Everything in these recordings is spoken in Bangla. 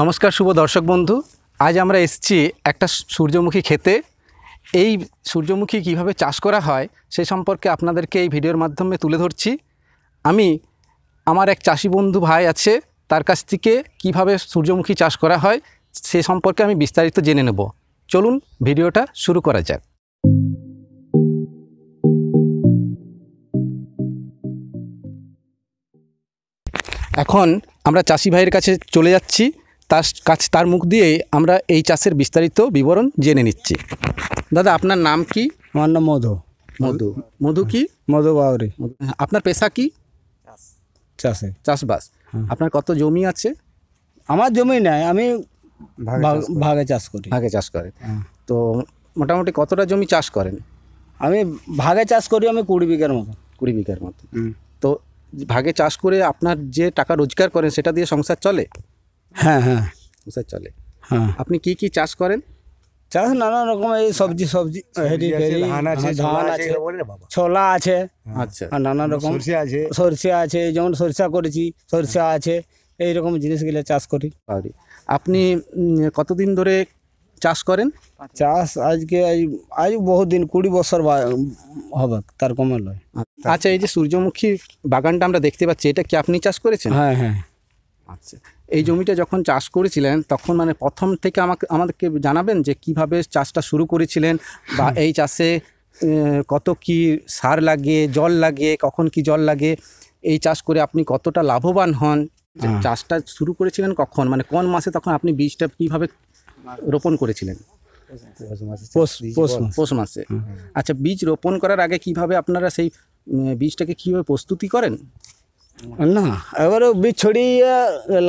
নমস্কার শুভ দর্শক বন্ধু, আজ আমরা এসেছি একটা সূর্যমুখী ক্ষেতে। এই সূর্যমুখী কিভাবে চাষ করা হয় সে সম্পর্কে আপনাদেরকে এই ভিডিওর মাধ্যমে তুলে ধরছি। আমি আমার এক চাষি বন্ধু ভাই আছে, তার কাছ থেকে কিভাবে সূর্যমুখী চাষ করা হয় সে সম্পর্কে আমি বিস্তারিত জেনে নেব। চলুন ভিডিওটা শুরু করা যাক। এখন আমরা চাষি ভাইয়ের কাছে চলে যাচ্ছি, তার মুখ দিয়ে আমরা এই চাষের বিস্তারিত বিবরণ জেনে নিচ্ছি। দাদা, আপনার নাম কি? আমার নাম মধু। মধু কি? মধু বাউরি। আপনার পেশা কি? চাষে চাষবাস। আপনার কত জমি আছে? আমার জমি নাই, আমি ভাগে চাষ করি। ভাগে চাষ করেন? তো মোটামুটি কতটা জমি চাষ করেন? আমি ভাগে চাষ করি, আমি 20 বিঘার মতো। 20 বিঘার মতো। তো ভাগে চাষ করে আপনার যে টাকা রোজগার করেন সেটা দিয়ে সংসার চলে? হ্যাঁ হ্যাঁ, সংসার চলে। হ্যাঁ। আপনি কি কি চাষ করেন? চাষ নানা রকম, এই সবজি ধান আছে, ছোলা আছে, আচ্ছা, আর নানা রকম সরষে আছে, যেমন সরষা করেছি, সরষা আছে, এইরকম জিনিসগুলো চাষ করি। আপনি কতদিন ধরে চাষ করেন? চাষ আজ বহুত দিন, 20 বছর হবে, তার কমে লয়। আচ্ছা, এই যে সূর্যমুখী বাগানটা আমরা দেখতে পাচ্ছি, এটা কি আপনি চাষ করেছেন? হ্যাঁ হ্যাঁ। আচ্ছা, এই জমিটা যখন চাষ করেছিলেন তখন মানে প্রথম থেকে আমাদেরকে জানাবেন যে কিভাবে চাষটা শুরু করেছিলেন, বা এই চাষে কত কি সার লাগে, জল লাগে, কখন কি জল লাগে, এই চাষ করে আপনি কতটা লাভবান হন। চাষটা শুরু করেছিলেন কখন, মানে কোন মাসে তখন আপনি বীজটা কিভাবে রোপণ করেছিলেন? পৌষ মাসে। আচ্ছা, বীজ রোপণ করার আগে কিভাবে আপনারা সেই বীজটাকে কিভাবে প্রস্তুতি করেন? না, এবারে বীজ ছড়িয়ে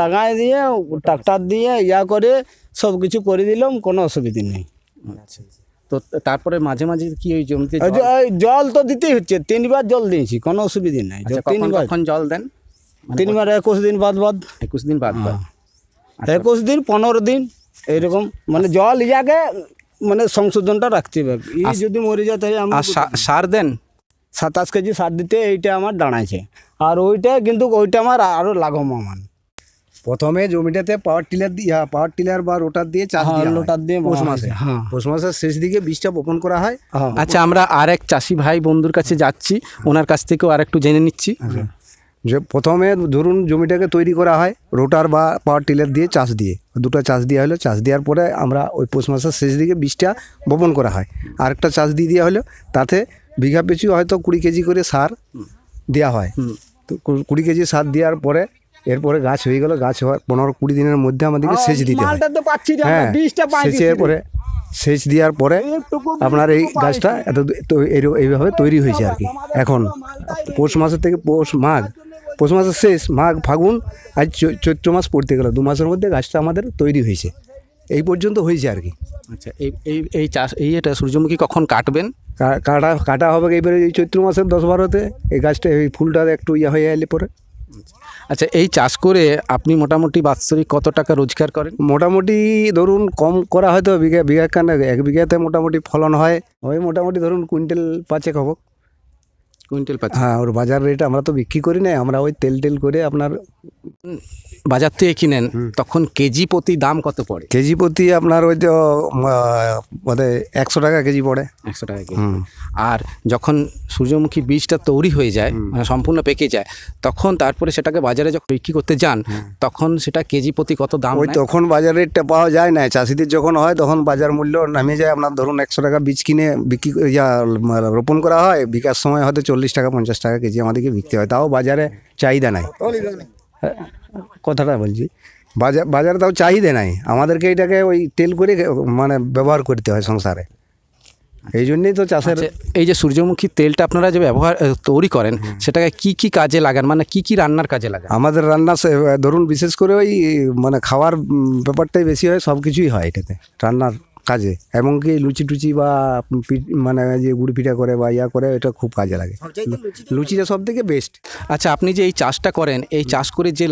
লাগাই দিয়ে ট্রাক্টর দিয়ে করে সব কিছু করে দিলাম, কোনো অসুবিধা নেই। আচ্ছা, তো তারপরে মাঝে মাঝে কি ওই জমিতে জল তো দিতেই হচ্ছে, 3 বার জল দিয়েছি, কোনো অসুবিধা নেই। কখন জল দেন? 3 বার, 21 দিন বাদ। 21 দিন বাদ। 21 দিন, 15 দিন এইরকম, মানে জল ইয়াকে মানে সংশোধনটা রাখতে হবে। যদি মরে যায় তাহলে আমরা সার দেন? 27 কেজি সার দিতে এইটা আমার দাঁড়াইছে, আর ওইটা কিন্তু ওইটা আমার আরও লাভবান। প্রথমে জমিটাতে পাওয়ার টিলার বা রোটার দিয়ে চাষ দিয়ে পৌষ মাসের শেষ দিকে বীজটা বপন করা হয়। আচ্ছা, আমরা আর এক চাষি ভাই বন্ধুর কাছে যাচ্ছি, ওনার কাছ থেকেও আর একটু জেনে নিচ্ছি। যে প্রথমে ধরুন জমিটাকে তৈরি করা হয় রোটার বা পাওয়ার টিলার দিয়ে, দুটো চাষ দেওয়া হলো। চাষ দেওয়ার পরে আমরা ওই পৌষ মাসের শেষ দিকে বীজটা বপন করা হয়। আরেকটা চাষ দিয়ে দেওয়া হলো, তাতে বিঘা পিছু হয়তো 20 কেজি করে সার দেওয়া হয়। তো 20 কেজি সার দেওয়ার পরে এরপরে গাছ হয়ে গেল। গাছ হওয়ার 15-20 দিনের মধ্যে আমাদেরকে সেচ দিতে হয়। হ্যাঁ, সেচের পরে সেচ দেওয়ার পরে আপনার এই গাছটা এইভাবে তৈরি হয়েছে আর কি। এখন পৌষ মাসের থেকে পৌষ মাসের শেষ, মাঘ ফাগুন, আজ চৈত্র মাস পড়তে গেল, 2 মাসের মধ্যে গাছটা আমাদের তৈরি হয়েছে। এই পর্যন্ত হয়েছে আর কি। আচ্ছা, এই চাষ এটা সূর্যমুখী কখন কাটবেন? কাটা হবে এইবারে এই চৈত্র মাসের 10-12তে। এই গাছটা এই ফুলটা একটু হয়ে এলে পরে। আচ্ছা, এই চাষ করে আপনি মোটামুটি বাৎসরিক কত টাকা রোজগার করেন? মোটামুটি ধরুন কম করা হয়তো বিঘা কানে 1 বিঘাতে মোটামুটি ফলন হয় ওই মোটামুটি ধরুন কুইন্টাল 5 হবো। কুইন্টাল 5? হ্যাঁ, ওর বাজার রেট আমরা তো বিক্রি করি না, আমরা ওই তেল করে আপনার বাজার থেকে কিনেন, তখন কেজি প্রতি দাম কত পড়ে? কেজি প্রতি আপনার ওই তো 100 টাকা কেজি পড়ে। 100 টাকা কেজি। আর যখন সূর্যমুখী বীজটা তৈরি হয়ে যায়, মানে সম্পূর্ণ পেকে যায়, তখন তারপরে সেটাকে বাজারে যখন বিক্রি করতে যান তখন সেটা কেজি প্রতি কত দাম? ওই তখন বাজার রেটটা পাওয়া যায় না, চাষিদের যখন হয় তখন বাজার মূল্য নামে যায়। আপনার ধরুন 100 টাকা বীজ কিনে বিক্রি রোপণ করা হয়, বিকার সময় হয়তো 40 টাকা 50 টাকা কেজি আমাদেরকে বিকতে হয়। তাও বাজারে চাহিদা নাই, কথাটা বলছি, বাজারে তাও চাহিদা নাই। আমাদেরকে এটাকে ওই তেল করে মানে ব্যবহার করতে হয় সংসারে, এই জন্যই তো চাষের। এই যে সূর্যমুখী তেলটা আপনারা যে তৈরি করেন, সেটাকে কি কাজে লাগান, মানে কি রান্নার কাজে লাগান? আমাদের রান্না ধরুন বিশেষ করে ওই মানে খাওয়ার ব্যাপারটাই বেশি হয়, সব কিছুই হয় এটাতে রান্নার কাজে। এমনকি লুচি টুচি বা মানে যে গুড় পিঠা করে বা করে, এটা খুব কাজে লাগে। লুচিটা সব থেকে বেস্ট। আচ্ছা, আপনি যে এই চাষটা করেন, এই চাষ করে যে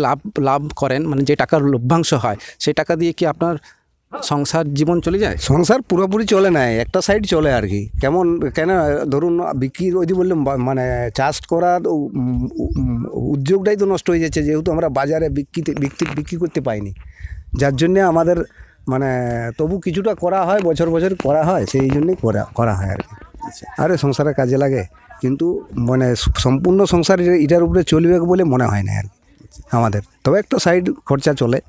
লাভ করেন, মানে যে টাকার লভ্যাংশ হয়, সেই টাকা দিয়ে কি আপনার সংসার জীবন চলে যায়? সংসার পুরোপুরি চলে না, একটা সাইড চলে আর কি। কেমন কেন ধরুন বিক্রি ওই যে বললাম মানে চাষ করার উদ্যোগটাই তো নষ্ট হয়ে যাচ্ছে, যেহেতু আমরা বাজারে বিক্রি করতে পাইনি, যার জন্যে আমাদের মানে তবু কিছুটা করা হয়, বছর বছর করা হয়, সেই জন্যই করা হয় আর কি। আরে সংসারে কাজে লাগে, কিন্তু মানে সম্পূর্ণ সংসার এটার উপরে চলবে বলে মনে হয় না আর কি আমাদের। তবে একটা সাইড খরচা চলে।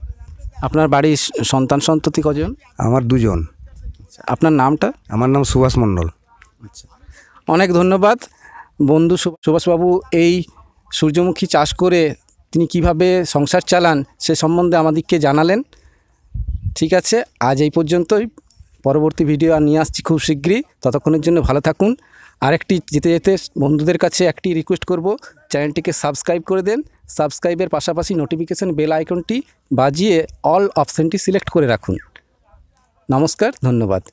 আপনার বাড়ির সন্তান সন্ততি কজন? আমার 2 জন। আপনার নামটা? আমার নাম সুভাষ মণ্ডল। অনেক ধন্যবাদ বন্ধু সুভাষবাবু। এই সূর্যমুখী চাষ করে তিনি কিভাবে সংসার চালান সে সম্বন্ধে আমাদেরকে জানালেন। ঠিক আছে, আজ এই পর্যন্তই। পরবর্তী ভিডিও আর নিয়ে আসছি খুব শীঘ্রই। ততক্ষণের জন্য ভালো থাকুন। আরেকটি যেতে যেতে বন্ধুদের কাছে একটি রিকোয়েস্ট করব, চ্যানেলটিকে সাবস্ক্রাইব করে দেন। সাবস্ক্রাইবের পাশাপাশি নোটিফিকেশন বেল আইকনটি বাজিয়ে অল অপশানটি সিলেক্ট করে রাখুন। নমস্কার, ধন্যবাদ।